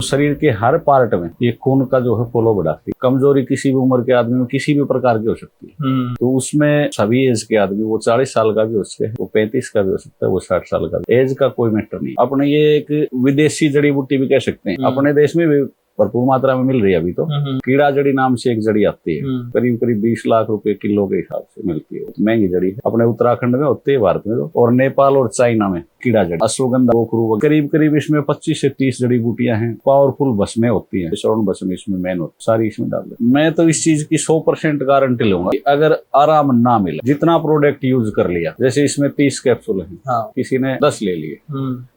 शरीर के हर पार्ट में ये खून का जो है फ्लो बढ़ाती है। कमजोरी किसी भी उम्र के आदमी में किसी भी प्रकार की हो सकती है। तो उसमें सभी एज के आदमी, वो 40 साल का भी हो सकते हैं, वो 35 का भी हो सकता है, वो 60 साल का भी। एज का कोई मैटर नहीं। अपने ये एक विदेशी जड़ी बूटी भी कह सकते हैं, अपने देश में भी भरपूर मात्रा में मिल रही है अभी तो। कीड़ा जड़ी नाम से एक जड़ी आती है, करीब करीब 20 लाख रुपए किलो के हिसाब से मिलती है। तो महंगी जड़ी है। अपने उत्तराखंड में होती है, भारत में तो, और नेपाल और चाइना में कीड़ा जड़ी, अश्वगंधा, गोखरू, करीब करीब इसमें 25 से 30 जड़ी बूटियां हैं। पावरफुल भस्में होती है, श्रवण भस्म इसमें मेन होती है, सारी इसमें डाल दे। मैं तो इस चीज की 100% गारंटी लूंगा कि अगर आराम ना मिले, जितना प्रोडक्ट यूज कर लिया, जैसे इसमें 30 कैप्सूल है, किसी ने 10 ले लिए,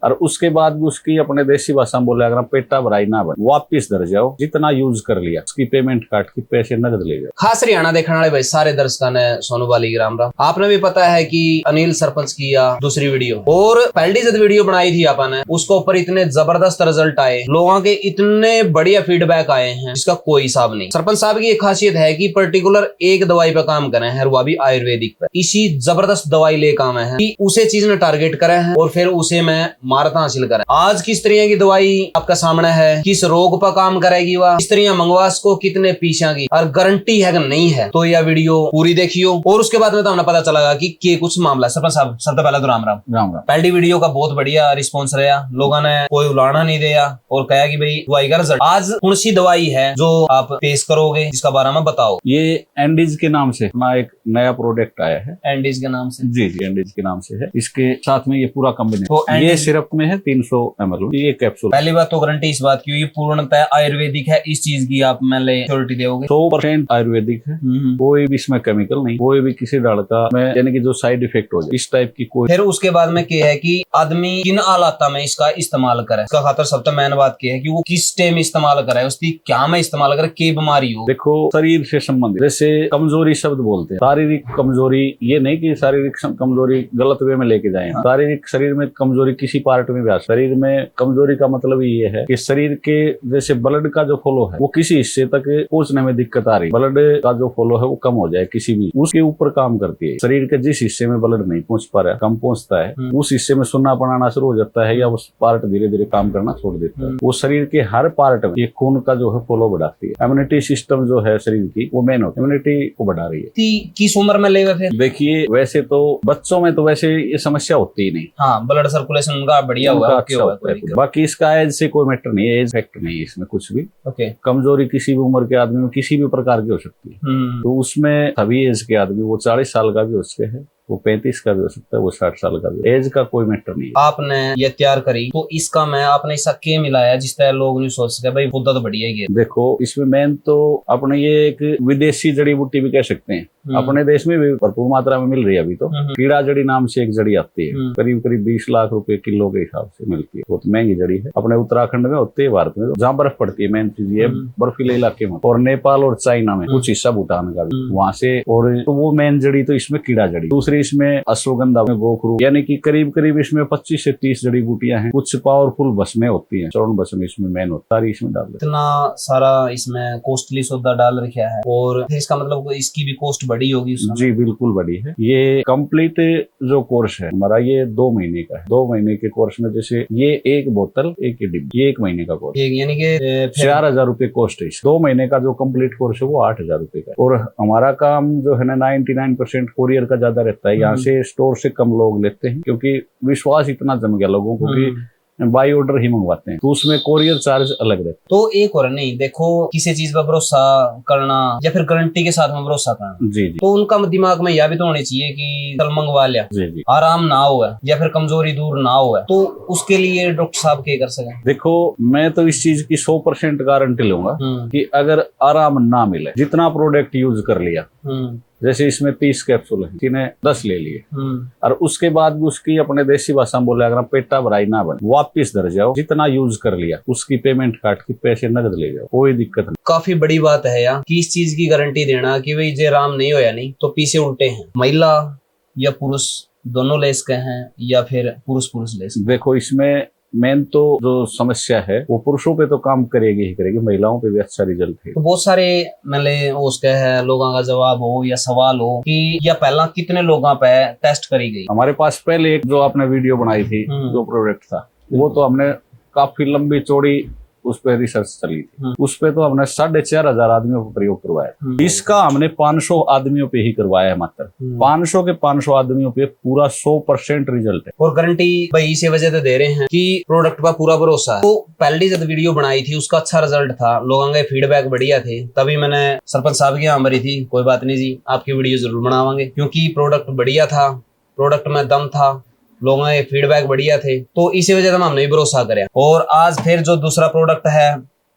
और उसके बाद भी उसकी अपने देसी भाषा में बोले, अगर पेटा भराई ना बने, वापिस दर जाओ, जितना यूज कर लिया उसकी पेमेंट काट के पैसे नगद ले जाओ। खास हरियाणा देखने वाले भाई सारे दर्शकों ने सोनू वाली राम राम। आपने भी पता है कि अनिल सरपंच की या दूसरी वीडियो, और पहली जब वीडियो बनाई थी आपने, उसके ऊपर इतने जबरदस्त रिजल्ट आए, लोगों के इतने बढ़िया फीडबैक आए हैं जिसका कोई हिसाब नहीं। सरपंच साहब की एक खासियत है कि पर्टिकुलर एक दवाई पे काम करे हैं, वो भी आयुर्वेदिक पे। इसी जबरदस्त दवाई ले काम है कि उसे चीज ने टारगेट करे हैं और फिर उसे में महारत हासिल करें। आज किस तरह की दवाई आपका सामने है, किस रोग पर काम करेगी, वह किस तरह मंगवा को कितने पीछा की, और गारंटी है कि नहीं है, तो यह वीडियो पूरी देखियो। और उसके बाद में तो हमें पता चलेगा कि कुछ मामला। सरपंच साहब सबसे पहले तो राम राम। राम राम। पहली वीडियो का बहुत बढ़िया रिस्पॉन्स रहा, लोगों ने कोई उलाना नहीं दिया और कहा कि भाई दवाई का रिजल्ट। आज कौन सी दवाई है जो आप पेश करोगे, इसका बारे में बताओ। ये एंडीज के नाम से अपना एक नया प्रोडक्ट आया है। एंडीज के नाम से? जी जी, एंडीज के नाम से है। इसके साथ में ये पूरा कॉम्बिनेशन, तो ये सिरप में है 300 ml ये कैप्सूल। पहली बात तो गारंटी इस बात की, ये पूर्णतः आयुर्वेदिक है, इस चीज की आप श्योरिटी दोगे? 100% आयुर्वेदिक है, कोई भी इसमें केमिकल नहीं, कोई भी किसी डाल का में यानी कि जो साइड इफेक्ट हो जाए इस टाइप की कोई। फिर उसके बाद में क्या है कि आदमी किन हालात में इसका इस्तेमाल करे, इसका खातर सबसे मेन बात क्या है कि वो किस टाइम इस्तेमाल करे, उसकी क्या में इस्तेमाल करे, की बीमारी हो। देखो, शरीर से संबंधित, जैसे कमजोरी शब्द बोलते हैं, शारीरिक कमजोरी, ये नहीं कि शारीरिक कमजोरी गलत वे में लेके जाए। शारीरिक शरीर में कमजोरी किसी पार्ट में भी आ, शरीर में कमजोरी का मतलब ये है कि शरीर के जैसे ब्लड का जो फ्लो है वो किसी हिस्से तक पहुंचने में दिक्कत आ रही, ब्लड का जो फ्लो है वो कम हो जाए किसी भी, उसके ऊपर काम करती है। शरीर के जिस हिस्से में ब्लड नहीं पहुंच पा रहा, कम पहुंचता है, उस हिस्से में सुन्नापन आना शुरू हो जाता है, या उस पार्ट धीरे धीरे काम करना छोड़ देता है। वो शरीर के हर पार्ट में ये खून का जो है फ्लो बढ़ाती है। इम्यूनिटी सिस्टम जो है शरीर की, वो मेन होती है, इम्यूनिटी को बढ़ा रही है। किस उम्र में लेगा फिर? देखिए, वैसे तो बच्चों में तो वैसे ये समस्या होती ही नहीं। हाँ, ब्लड सर्कुलेशन उनका बढ़िया हुआ, अच्छा होता है। बाकी इसका एज से कोई मैटर नहीं है, एज फैक्ट नहीं है इसमें कुछ भी। ओके। कमजोरी किसी भी उम्र के आदमी में किसी भी प्रकार की हो सकती है। तो उसमें सभी एज के आदमी, वो 40 साल का भी हो सकते हैं, वो 35 का भी हो सकता है, वो 60 साल का भी। एज का कोई मैटर नहीं है। आपने ये तैयार करी तो इसका मैं आपने ऐसा क्या मिलाया जिस तरह लोग नहीं सोच सके भाई खुदा तो बढ़िया ही है? देखो, इसमें मेन तो अपने ये एक विदेशी जड़ी बूटी भी कह सकते हैं, अपने देश में भी भरपूर मात्रा में मिल रही है अभी तो। कीड़ा जड़ी नाम से एक जड़ी आती है, करीब करीब 20 लाख रुपए किलो के हिसाब से मिलती है। बहुत महंगी जड़ी है। अपने उत्तराखंड में होती है, भारत में जहाँ बर्फ पड़ती है, मेन चीज ये बर्फीले इलाके में, और नेपाल और चाइना में कुछ हिस्सा भूटान का भी वहां से। और तो वो मेन जड़ी तो इसमें कीड़ा जड़ी, दूसरी इसमें अश्वगंधा में गोखरू, यानी कि करीब करीब इसमें 25 से 30 जड़ी बूटियां हैं। कुछ पावरफुल भस्में होती हैं, श्रवण भस्म इसमें मेन होता है, सारी इसमें डाल देते। इतना सारा इसमें कॉस्टली सौदा डाल रखा है, और फिर इसका मतलब इसकी भी कॉस्ट बड़ी होगी? जी बिल्कुल बड़ी है। ये कंप्लीट जो कोर्स है हमारा, ये 2 महीने का है। 2 महीने के कोर्स में जैसे ये एक बोतल, एक डिब्बी, ये 1 महीने का कोर्स, यानी कि 4000 रुपए कॉस्ट है। 2 महीने का जो कंप्लीट कोर्स है वो 8000 रुपए का। और हमारा काम जो है ना 99% कोरियर का ज्यादा रहता है। यहाँ से स्टोर से कम लोग लेते हैं, क्योंकि विश्वास इतना जम गया लोगों को कि बाई ऑर्डर ही मंगवाते हैं, तो उसमें कोरियर चार्ज अलग रहता है। तो एक और नहीं, देखो किसी चीज पर भरोसा करना या फिर गारंटी के साथ में भरोसा करना, जी जी, तो उनका दिमाग में यह भी तो होनी चाहिए कि चल मंगवा लिया, जी जी, आराम ना हो या फिर कमजोरी दूर ना हो, तो उसके लिए डॉक्टर साहब क्या कर सकें? देखो, मैं तो इस चीज की 100% गारंटी लूंगा कि अगर आराम ना मिले, जितना प्रोडक्ट यूज कर लिया, जैसे इसमें 30 कैप्सूल है, किसी ने 10 ले लिए, और उसके बाद भी उसकी अपने देसी भाषा में बोले, अगर पेटा भराई ना बने, वापिस दर जाओ, जितना यूज कर लिया उसकी पेमेंट काट के पैसे नगद ले जाओ, कोई दिक्कत नहीं। काफी बड़ी बात है यार कि इस चीज की गारंटी देना कि भाई जे राम नहीं होया नहीं तो पीछे उल्टे हैं, महिला या पुरुष दोनों ले सके हैं, या फिर पुरुष ले सके। देखो, इसमें मेन तो जो समस्या है वो पुरुषों पे तो काम करेगी ही करेगी, महिलाओं पे भी अच्छा रिजल्ट है। तो बहुत सारे मतलब उसके है लोगों का जवाब हो या सवाल हो कि या पहला कितने लोगों पे टेस्ट करी गई? हमारे पास पहले एक जो आपने वीडियो बनाई थी, जो प्रोडक्ट था, वो तो हमने काफी लंबी चौड़ी उस पर रिसर्च चली थी, उस पे तो हमने 4,500 आदमियों को प्रयोग करवाया। इसका हमने 500 आदमियों पे ही करवाया है मात्र। 500 के 500 आदमियों पे पूरा 100% रिजल्ट है। और गारंटी भाई इसी वजह से दे रहे हैं कि प्रोडक्ट पर पूरा भरोसा है। तो पहली जब वीडियो बनाई थी उसका अच्छा रिजल्ट था, लोगों के फीडबैक बढ़िया थे, तभी मैंने सरपंच साहब की यहाँ मरी थी कोई बात नहीं जी आपकी वीडियो जरूर बनावांगे, क्योंकि प्रोडक्ट बढ़िया था, प्रोडक्ट में दम था, लोगों के फीडबैक बढ़िया थे, तो इसी वजह से हमने भी भरोसा करे। और आज फिर जो दूसरा प्रोडक्ट है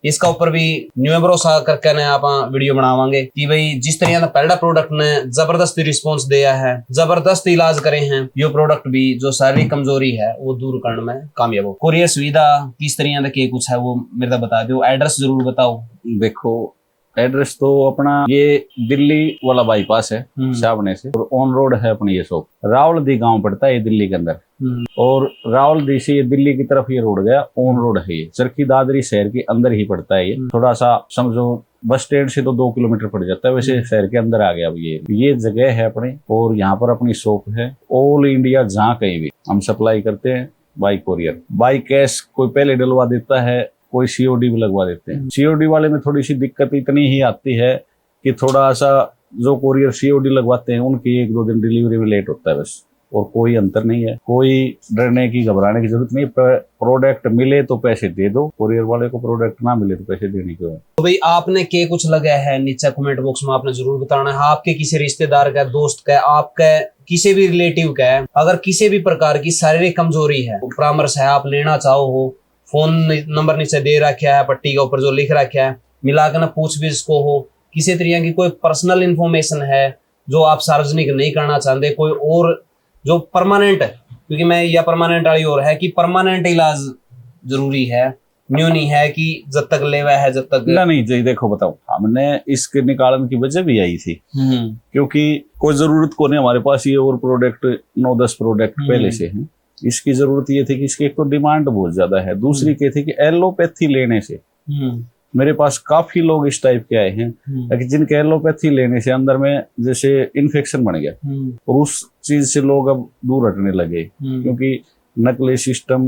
इसका ऊपर भी न्यू भरोसा करके ने आप वीडियो बनावांगे कि भाई जिस तरह का पहला प्रोडक्ट ने जबरदस्ती रिस्पांस दिया है, जबरदस्त इलाज करे हैं, ये प्रोडक्ट भी जो शारीरिक कमजोरी है वो दूर करने में कामयाब हो। कुरियर सुविधा किस तरह के कुछ है वो मेरे बता दो, एड्रेस जरूर बताओ। देखो एड्रेस तो अपना ये दिल्ली वाला बाईपास है सामने से, और ऑन रोड है अपनी ये शॉप। रावलदी गांव पड़ता है ये दिल्ली के अंदर, और रावलदी से ये दिल्ली की तरफ ये रोड गया, ऑन रोड है ये। चरखी दादरी शहर के अंदर ही पड़ता है ये, थोड़ा सा समझो बस स्टैंड से तो 2 किलोमीटर पड़ जाता है, वैसे शहर के अंदर आ गया अब ये जगह है अपनी। और यहाँ पर अपनी शॉप है, ऑल इंडिया जहाँ कहीं भी हम सप्लाई करते हैं बाई कोरियर, बाई कैश कोई पहले डलवा देता है, कोई सीओडी भी लगवा देते हैं। सीओडी वाले में थोड़ी सी दिक्कत इतनी ही आती है कि थोड़ा सा जो कोरियर सीओडी लगवाते हैं उनकी 1-2 दिन डिलीवरी में लेट होता है बस, और कोई अंतर नहीं है। कोई डरने की घबराने की जरूरत नहीं। प्रोडक्ट मिले तो पैसे दे दो, कोरियर वाले को प्रोडक्ट ना मिले तो पैसे देने के बाद। तो भाई आपने के कुछ लगा है नीचे कमेंट बॉक्स में आपने जरूर बताना है। आपके किसी रिश्तेदार का, दोस्त का, आपका किसी भी रिलेटिव का है, अगर किसी भी प्रकार की शारीरिक कमजोरी है, परामर्श है, आप लेना चाहो हो, फोन नंबर नीचे दे रखा है, पट्टी के ऊपर जो लिख रखा है, मिलाकर ना पूछ भी इसको हो। किसी तरह की कोई पर्सनल इंफॉर्मेशन है जो आप सार्वजनिक नहीं करना चाहते, कोई और जो परमानेंट, क्योंकि मैं यह परमानेंट वाली और है कि परमानेंट इलाज जरूरी है, न्यू नहीं है कि जब तक लेवा है जब तक नहीं जी। देखो बताओ, हमने इसके निकालन की वजह भी आई थी, क्योंकि कोई जरूरत को नहीं हमारे पास ये और प्रोडक्ट 9-10 प्रोडक्ट पहले से हैं। इसकी जरूरत ये थी कि इसकी एक तो डिमांड बहुत ज्यादा है, दूसरी क्या थी कि एलोपैथी लेने से मेरे पास काफी लोग इस टाइप के आए हैं कि जिनके एलोपैथी लेने से अंदर में जैसे इन्फेक्शन बन गया, और उस चीज से लोग अब दूर हटने लगे, क्योंकि नकली सिस्टम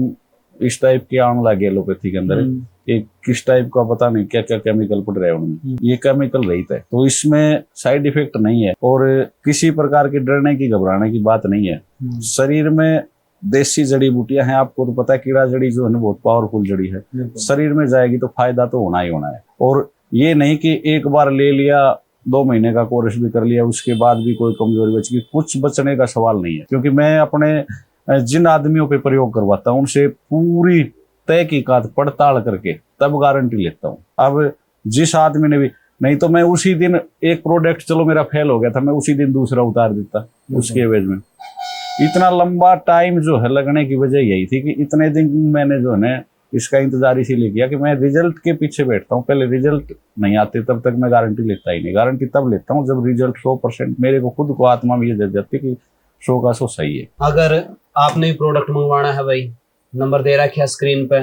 इस टाइप के आने लगे एलोपैथी के अंदर। कि किस टाइप का पता नहीं क्या क्या केमिकल पड़ रहे हैं उनमें, ये केमिकल रहित है, तो इसमें साइड इफेक्ट नहीं है और किसी प्रकार की डरने की घबराने की बात नहीं है। शरीर में देसी जड़ी बूटियां हैं, आपको तो पता है कीड़ा जड़ी जो है ना बहुत पावरफुल जड़ी है, शरीर में जाएगी तो फायदा तो होना ही होना है। और ये नहीं कि एक बार ले लिया, 2 महीने का कोर्स भी कर लिया, उसके बाद भी कोई कमजोरी बच गई, कुछ बचने का सवाल नहीं है। क्योंकि मैं अपने जिन आदमियों पे प्रयोग करवाता हूँ उनसे पूरी तहकीकात पड़ताल करके तब गारंटी लेता हूँ। अब जिस आदमी ने भी, नहीं तो मैं उसी दिन एक प्रोडक्ट चलो मेरा फेल हो गया था, मैं उसी दिन दूसरा उतार देता उसके एवज में। इतना लंबा टाइम जो है लगने की वजह यही थी कि इतने दिन मैंने जो है ना इसका इंतजार इसीलिए किया कि मैं रिजल्ट के पीछे बैठता हूँ। पहले रिजल्ट नहीं आते तब तक मैं गारंटी लेता ही नहीं। गारंटी तब लेता हूँ जब रिजल्ट 100% मेरे को खुद को आत्मा में ये जग जाती कि 100 का 100 सही है। अगर आपने प्रोडक्ट मंगवाना है भाई, नंबर दे रखा है स्क्रीन पे,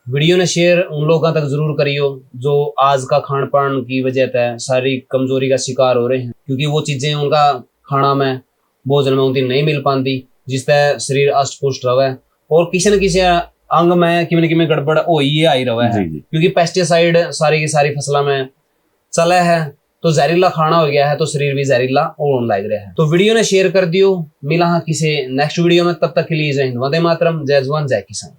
वीडियो ने शेयर उन लोगों तक जरूर करियो जो आज का खान पान की वजह से शारीरिक कमजोरी का शिकार हो रहे हैं, क्योंकि वो चीजें उनका खाना में भोजन में उनकी नहीं मिल पाती जिससे शरीर अष्ट पुष्ट रहे और किसी न किसी अंग में कि गड़बड़ हो ही आई रहा है। क्योंकि पेस्टिसाइड सारी की सारी फसलों में चला है तो जहरीला खाना हो गया है, तो शरीर भी जहरीला होने लग रहा है। तो वीडियो ने शेयर कर दियो, मिला किसी नेक्स्ट वीडियो में, तब तक के लिए जय हिंद, वंदे मातरम, जय जवान जय किसान।